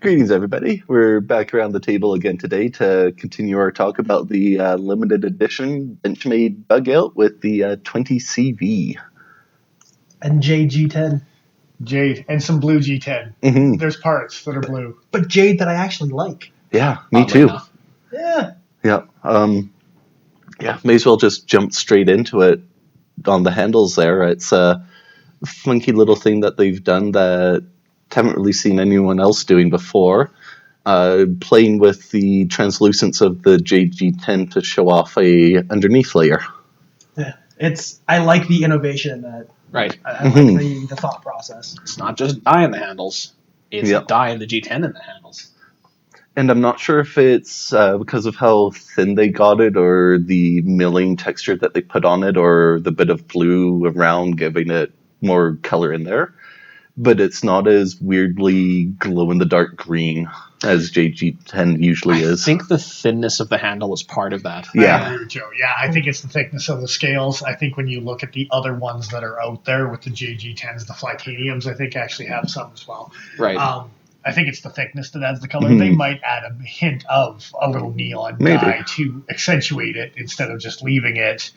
Greetings, everybody. We're back around the table again today to continue our talk about the limited edition Benchmade Bugout with the 20 CV. And JG10. Jade, and some blue G10. Mm-hmm. There's parts that are blue. But Jade that I actually like. Yeah, me too. Enough. Yeah. Yeah, may as well just jump straight into it on the handles there. It's a funky little thing that they've done that haven't really seen anyone else doing before. Playing with the translucence of the JG10 to show off a underneath layer. Yeah. I like the innovation in that. Right. I like the thought process. It's not just dye in the handles. It's Yep. dye in the G10 in the handles. And I'm not sure if it's because of how thin they got it or the milling texture that they put on it or the bit of blue around giving it more color in there. But it's not as weirdly glow-in-the-dark green as JG10 usually is. I think the thinness of the handle is part of that. Yeah. I agree with Joe. Yeah, I think it's the thickness of the scales. I think when you look at the other ones that are out there with the JG10s, the Flytaniums, I think actually have some as well. Right. I think it's the thickness that adds the color. They might add a hint of a little neon dye to accentuate it instead of just leaving it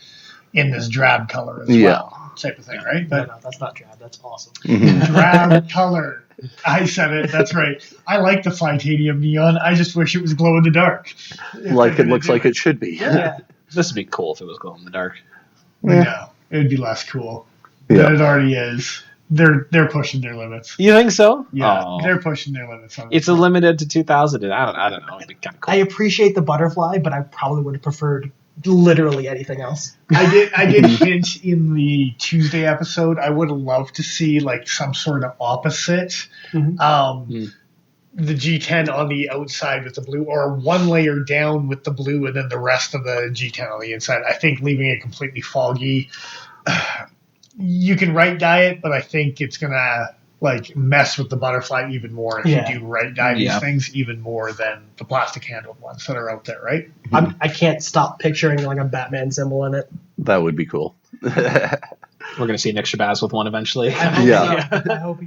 in this drab color as well. Type of thing, right? But no, that's not drab. That's awesome. Drab color. I said it. That's right. I like the Flytanium neon. I just wish it was glow in the dark. Like it looks like it should be. Yeah. This would be cool if it was glow in the dark. No, it would be less cool Yeah. than it already is. They're pushing their limits. You think so? Yeah, Oh. they're pushing their limits on it. It's a limited to 2,000. And I don't know. It'd be kind of cool. I appreciate the butterfly, but I probably would have preferred literally anything else. I did hint in the Tuesday episode. I would have loved to see like some sort of opposite. The G10 on the outside with the blue, or one layer down with the blue, and then the rest of the G10 on the inside. I think leaving it completely foggy. You can right dye it, but I think it's gonna like mess with the butterfly even more if you do right dye these things even more than the plastic handled ones that are out there, right? I can't stop picturing like a Batman symbol in it. That would be cool. We're going to see Nick Shabazz with one eventually. I hope Yeah. so. I hope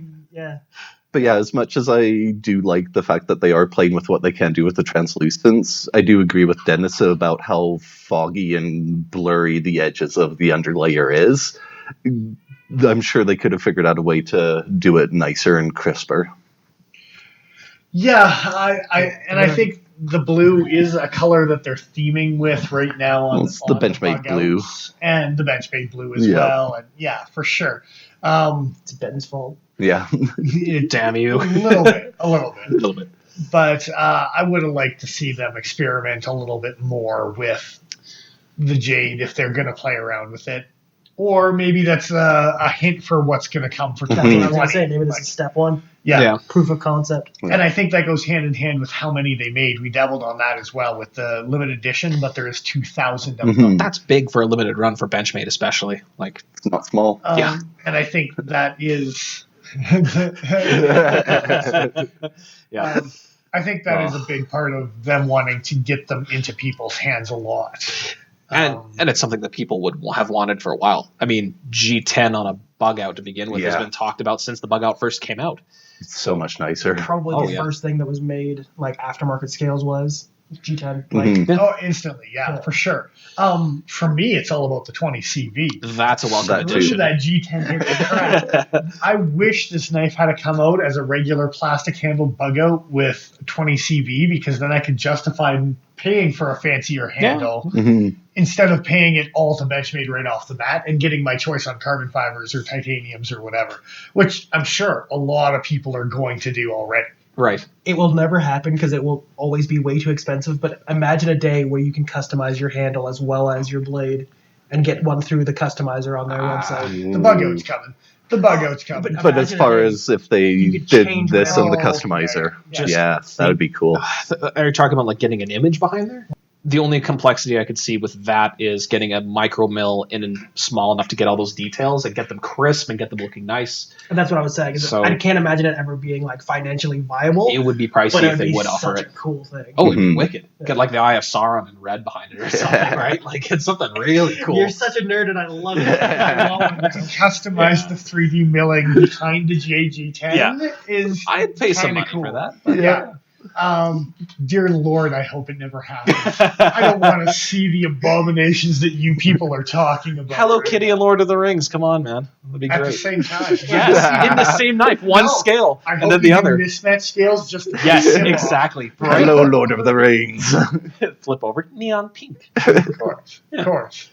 But yeah, as much as I do like the fact that they are playing with what they can do with the translucence, I do agree with Dennis about how foggy and blurry the edges of the underlayer is. I'm sure they could have figured out a way to do it nicer and crisper. Yeah, I think the blue is a color that they're theming with right now on, It's the Benchmade blue. And the Benchmade blue as well. And yeah, for sure. it's Ben's fault. Yeah. Damn you. A little bit. A little bit. But I would have liked to see them experiment a little bit more with the jade if they're going to play around with it. Or maybe that's a hint for what's going to come for That's what I was 2020. going to say. Maybe this is step one. Yeah. Proof of concept. And I think that goes hand in hand with how many they made. We dabbled on that as well with the limited edition, but there is 2,000 of them. That's big for a limited run for Benchmade, especially. Like, It's not small. Yeah. And I think that is... yeah. I think that is a big part of them wanting to get them into people's hands a lot. And it's something that people would have wanted for a while. I mean, G10 on a Bugout to begin with has been talked about since the Bugout first came out. It's so much nicer. Probably the first thing that was made, like aftermarket scales, was G10. Like, Oh, instantly, for sure. For me, it's all about the 20 CV. That's a welcome That too. addition. That G10 hit the track. I wish this knife had to come out as a regular plastic handled Bugout with 20 CV because then I could justify paying for a fancier handle instead of paying it all to Benchmade right off the bat and getting my choice on carbon fibers or titaniums or whatever, which I'm sure a lot of people are going to do already. Right. it will never happen because it will always be way too expensive. But imagine a day where you can customize your handle as well as your blade and get one through the customizer on their website. The Bugout's coming. The Bugout's coming. But as far as if they could did change this on the around. customizer, Yeah. yeah, that would be cool. Are you talking about like getting an image behind there? The only complexity I could see with that is getting a micro mill in and small enough to get all those details and get them crisp and get them looking nice. And that's what I was saying. So- I can't imagine it ever being like financially viable. It would be but pricey it if would they be would offer such it. a cool thing. Oh, it'd be Mhm. wicked. Get like the Eye of Sauron in red behind it or something, right? Like it's something really cool. You're such a nerd, and I love it. I love it. To customize the 3D milling behind the JG10 is I'd pay some kinda money cool. for that. But Yeah. Dear Lord, I hope it never happens. I don't want to see the abominations that you people are talking about. Hello Kitty and Lord of the Rings. Come on, man. That'd be At great. the same time. Yes, in the same knife, one No, scale, I hope and then you the do other. mismatch scales just to Yes, piss him off. exactly. Right. Hello, Lord of the Rings. Flip over, neon pink. Of course. Yeah. Of course.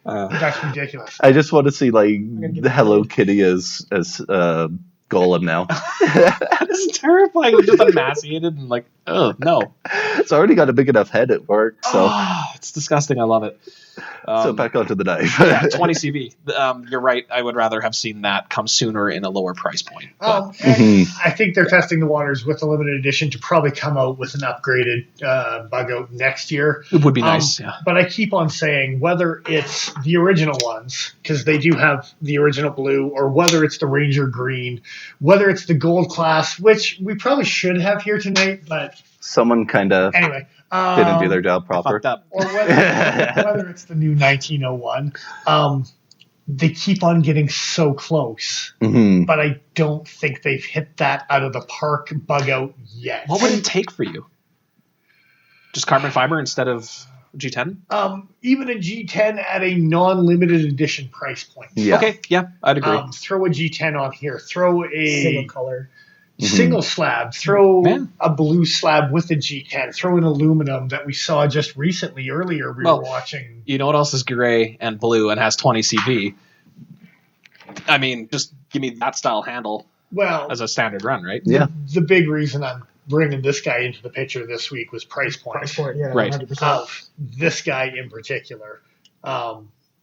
Uh, That's ridiculous. I just want to see like get the Hello Kitty as Golem now. that is terrifying. Just emaciated and like, oh no. It's already got a big enough head at work, so It's disgusting. I love it. so back onto the knife. Yeah, 20 CV. You're right. I would rather have seen that come sooner in a lower price point. But And I think they're testing the waters with the limited edition to probably come out with an upgraded Bugout next year. it would be nice. Yeah. But I keep on saying whether it's the original ones, because they do have the original blue, or whether it's the Ranger green, whether it's the gold class, which we probably should have here tonight, but Someone kind of anyway. didn't do their job proper. Fucked up. Or whether it's the new 1901. They keep on getting so close, Mhm. but I don't think they've hit that out of the park Bugout yet. What would it take for you? Just carbon fiber instead of G10? Even a G10 at a non-limited edition price point. Yeah. Okay, yeah, I'd agree. Throw a G10 on here. Throw Single a color. single slab. Throw Yeah. a blue slab with a G10. Throw an aluminum that we saw just recently. Earlier, we Well, were watching. You know what else is gray and blue and has 20 CV? I mean, just give me that style handle Well, as a standard run, right? Yeah. the big reason I'm bringing this guy into the picture this week was price point. Price point, yeah, Right. 100%. Of this guy in particular.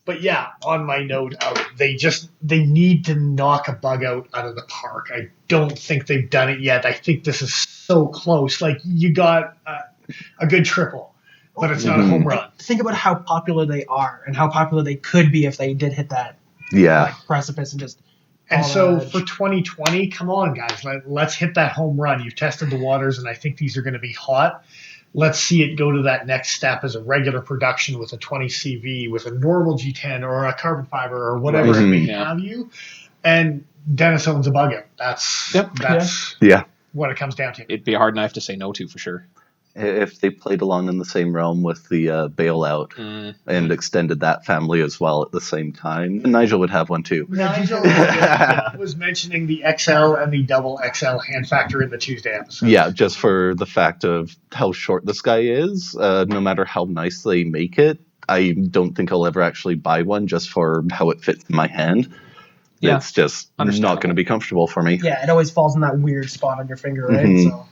But yeah, on my note of they need to knock a Bugout out of the park. I don't think they've done it yet. I think this is so close. Like you got a good triple, but it's not a home run. Think about how popular they are and how popular they could be if they did hit that Yeah. precipice and just. And fall so on edge. for 2020, come on, guys, let's hit that home run. You've tested the waters, and I think these are going to be hot. Let's see it go to that next step as a regular production with a 20 CV, with a normal G10 or a carbon fiber or whatever it may Yeah. have you. And Dennis owns a Bugout. That's Yeah. what it comes down to. It'd be a hard knife to say no to for sure. If they played along in the same realm with the bailout and extended that family as well at the same time, Nigel would have one too. Nigel was mentioning the XL and the double XL hand factor in the Tuesday episode. Yeah, just for the fact of how short this guy is, no matter how nice they make it, I don't think I'll ever actually buy one just for how it fits in my hand. Yeah. It's just not Understandable. going to be comfortable for me. Yeah, it always falls in that weird spot on your finger, right? Mhm. So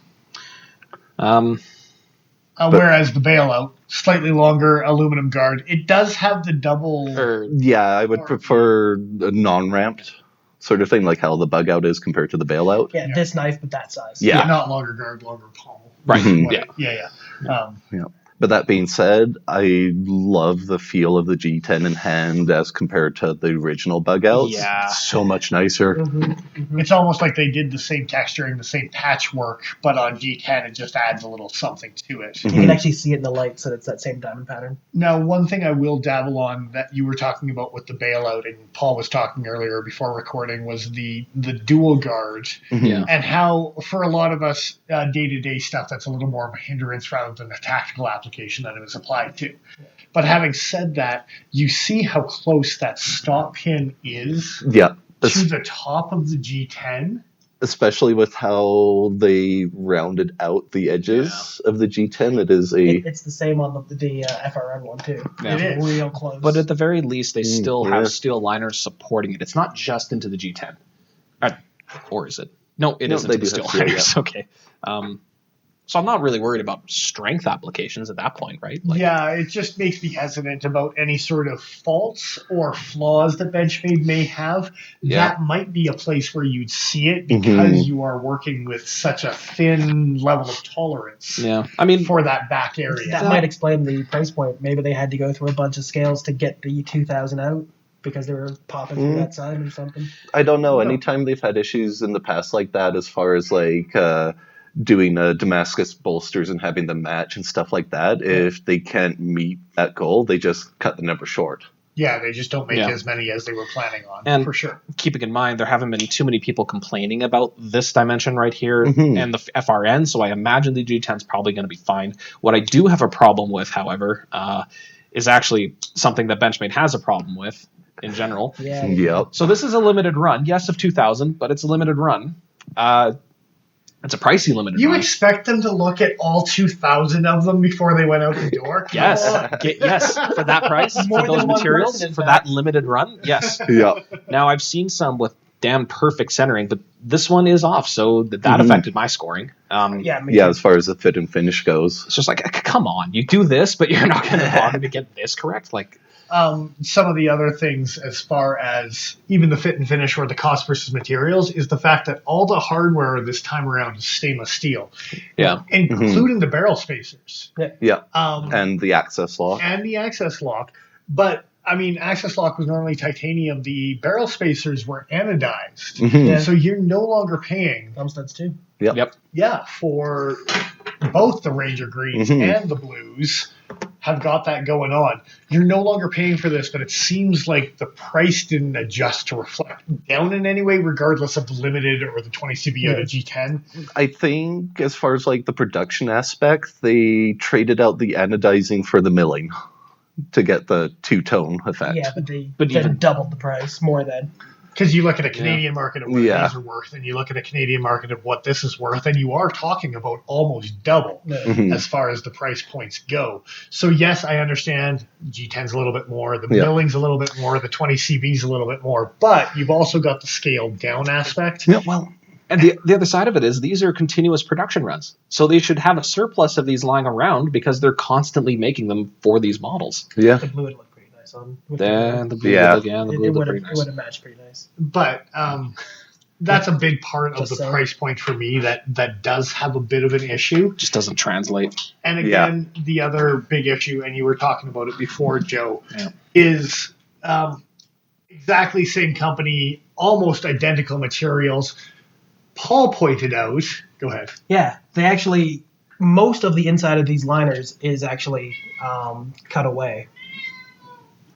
Whereas the bailout, slightly longer aluminum guard, it does have the double. Yeah, I would prefer a non-ramped sort of thing, like how the Bugout is compared to the bailout. yeah, this knife, but that size. Yeah. Not longer guard, longer pommel. Right. Mhm. Yeah. Yeah. But that being said, I love the feel of the G10 in hand as compared to the original Bugouts. Yeah. It's so much nicer. It's almost like they did the same texturing, the same patchwork, but on G10 it just adds a little something to it. You can actually see it in the light, so it's that same diamond pattern. Now, one thing I will dabble on that you were talking about with the bailout, and Paul was talking earlier before recording, was the dual guard, Yeah. and how for a lot of us day-to-day stuff that's a little more of a hindrance rather than a tactical application that it was applied to. But having said that, you see how close that stop pin is Yeah. to the top of the G10. Especially with how they rounded out the edges of the G10. It is a... It's the same on the FRN one too. Yeah. It It's is. real close. But at the very least, they still yeah. have steel liners supporting it. It's not just into the G10. Or is it? No, it No, is they into the do steel have steel, liners. Okay. So I'm not really worried about strength applications at that point, right? Yeah, it just makes me hesitant about any sort of faults or flaws that Benchmade may have. Yeah. That might be a place where you'd see it because you are working with such a thin level of tolerance. Yeah, I mean, for that back area. That might explain the price point. Maybe they had to go through a bunch of scales to get the 2000 out because they were popping through that side or something. I don't know. Anytime they've had issues in the past like that, as far as like doing Damascus bolsters and having them match and stuff like that, if they can't meet that goal, they just cut the number short. Yeah, they just don't make as many as they were planning on, and for sure. Keeping in mind, there haven't been too many people complaining about this dimension right here and the FRN, so I imagine the G10 is probably going to be fine. What I do have a problem with, however, is actually something that Benchmade has a problem with in general. Yep. So this is a limited run, yes, of 2,000, but it's a limited run. It's a pricey limited run. You expect them to look at all 2,000 of them before they went out the door? Yes. Yes, for that price, for those materials, for that limited run, yes. Yeah. Now, I've seen some with damn perfect centering, but this one is off, so that affected my scoring. As far as the fit and finish goes. It's just like, come on, you do this, but you're not going to bother to get this correct? Like, some of the other things as far as even the fit and finish or the cost versus materials is the fact that all the hardware this time around is stainless steel. Yeah. Including the barrel spacers. Yeah. And the access lock. But, I mean, access lock was normally titanium. The barrel spacers were anodized. So you're no longer paying. Thumb studs too. Yep. Yeah, for both the Ranger Greens and the Blues have got that going on. You're no longer paying for this, but it seems like the price didn't adjust to reflect down in any way, regardless of the limited or the 20 CB out of G10. I think as far as like the production aspect, they traded out the anodizing for the milling to get the two-tone effect. Yeah, but they doubled the price, more than. Because you look at a Canadian market of what these are worth, and you look at a Canadian market of what this is worth, and you are talking about almost double as far as the price points go. So yes, I understand G10's a little bit more, the milling's a little bit more, the 20 CB's a little bit more, but you've also got the scaled down aspect. Yeah, well, and the other side of it is these are continuous production runs. So they should have a surplus of these lying around because they're constantly making them for these models. Yeah. The blue would look pretty nice on. The blue would look pretty nice. It would have matched pretty nice. But that's a big part of the price point for me that does have a bit of an issue. Just doesn't translate. And again, the other big issue, and you were talking about it before, Joe, is exactly same company, almost identical materials. Paul pointed out, go ahead. Yeah, they actually, most of the inside of these liners is actually cut away.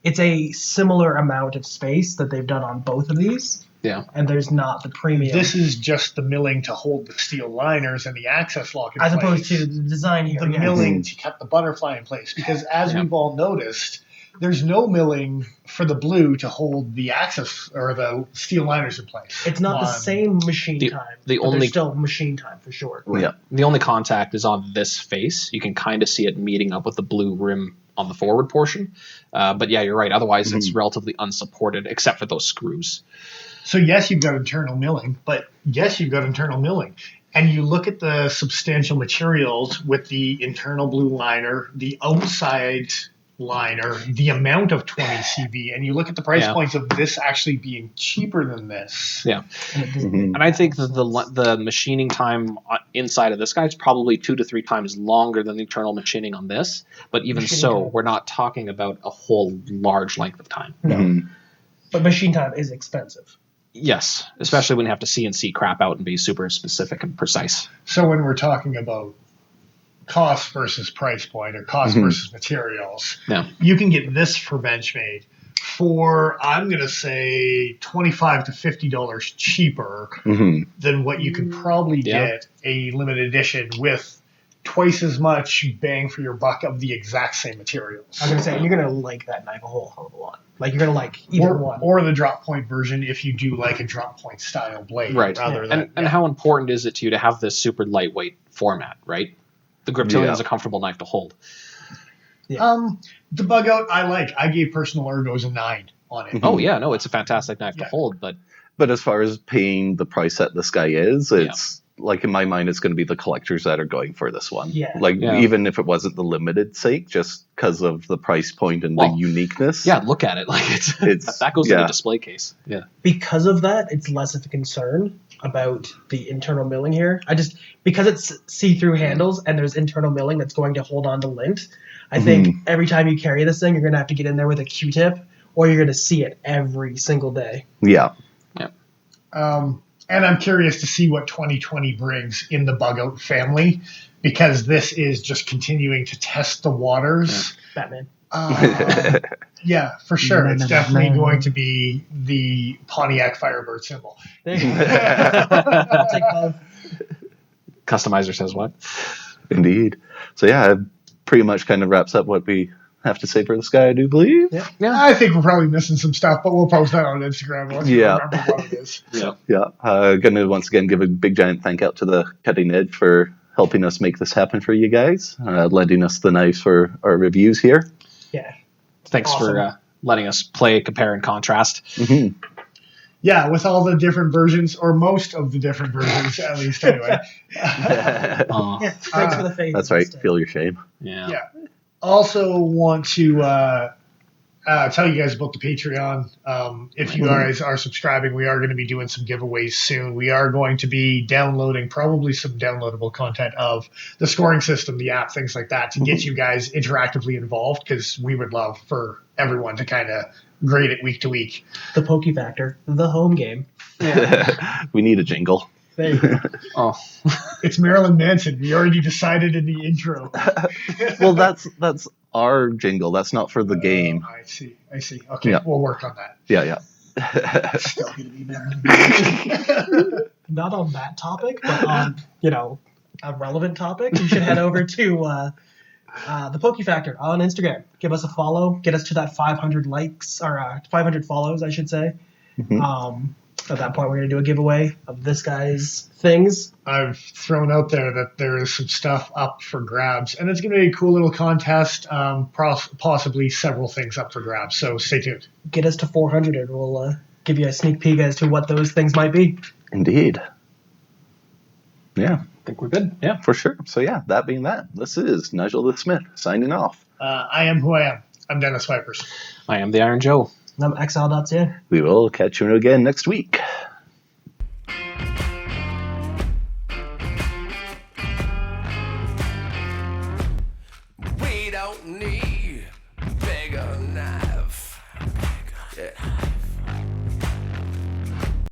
It's a similar amount of space that they've done on both of these. Yeah. And there's not the premium. This is just the milling to hold the steel liners and the access lock in place. As opposed to the design here. The milling to keep the butterfly in place. Because as we've all noticed, there's no milling for the blue to hold the access or the steel liners in place. It's not the same machine time. There's still machine time for sure. Yeah. The only contact is on this face. You can kind of see it meeting up with the blue rim on the forward portion. But yeah, you're right. Otherwise, it's relatively unsupported except for those screws. So yes, you've got internal milling, And you look at the substantial materials with the internal blue liner, the outside liner, the amount of 20 CB, and you look at the price points of this actually being cheaper than this. Yeah. And I think that the machining time inside of this guy is probably 2 to 3 times longer than the internal machining on this. But even we're not talking about a whole large length of time. No. But machine time is expensive. Yes, especially when you have to CNC crap out and be super specific and precise. So when we're talking about cost versus price point or cost versus materials, you can get this for Benchmade for, I'm going to say, $25 to $50 cheaper than what you could probably get a limited edition with twice as much bang for your buck of the exact same materials. I'm going to say, you're going to like that knife a whole hell of a lot. Like, you're going to like either one. Or the drop point version if you do like a drop point style blade. Right. Rather than, and how important is it to you to have this super lightweight format, right? The Griptilian is a comfortable knife to hold. Yeah. The Bugout I like. I gave Personal Ergos a 9 on it. Oh, yeah. No, it's a fantastic knife to hold. But as far as paying the price that this guy is, it's like in my mind, it's going to be the collectors that are going for this one. Yeah. Like Yeah. even if it wasn't the limited sake, just because of the price point and Well, the uniqueness. Yeah, look at it. Like It's- that goes in yeah. a display case. Yeah. Because of that, it's less of a concern about the internal milling here. Because it's see-through handles and there's internal milling that's going to hold on to lint. I think every time you carry this thing, you're going to have to get in there with a Q-tip, or you're going to see it every single day. Yeah. And I'm curious to see what 2020 brings in the Bugout family, because this is just continuing to test the waters. Batman. Yeah, for sure. It's definitely going to be the Pontiac Firebird symbol. There you go. I'll take both. Customizer says what? Indeed. So yeah, it pretty much kind of wraps up what we have to say for this guy, I do believe. Yeah. I think we're probably missing some stuff, but we'll post that on Instagram once we remember what it is. Yeah. Yeah. Gonna once again give a big giant thank out to the Cutting Edge for helping us make this happen for you guys, lending us the knives for our reviews here. Yeah. Thanks Awesome. for letting us play, compare, and contrast. Mm-hmm. Yeah, with all the different versions, or most of the different versions, at least anyway. Yeah. Thanks for the faith. That's right. Feel your shame. Yeah. Yeah. Also want to tell you guys about the Patreon. If you guys are subscribing, we are going to be doing some giveaways soon. We are going to be downloading probably some downloadable content of the scoring system, the app, things like that, to get you guys interactively involved, because we would love for everyone to kind of grade it week to week. The Pokey Factor, the home game. We need a jingle. There you go. Oh. It's Marilyn Manson. We already decided in the intro. Well, that's our jingle. That's not for the game. I see. Okay, Yeah. we'll work on that. Yeah. Still going to be Marilyn Manson. Not on that topic, but on, a relevant topic, you should head over to the Pokey Factor on Instagram. Give us a follow. Get us to that 500 likes, or 500 follows, I should say. At that point, we're going to do a giveaway of this guy's things. I've thrown out there that there is some stuff up for grabs, and it's going to be a cool little contest, possibly several things up for grabs, so stay tuned. Get us to 400, and we'll give you a sneak peek as to what those things might be. Indeed. Yeah, I think we're good. Yeah. for sure. So yeah, that being that, this is Nigel the Smith signing off. I am who I am. I'm Dennis Vipers. I am the Iron Joe. And I'm Exile.ca. We will catch you again next week.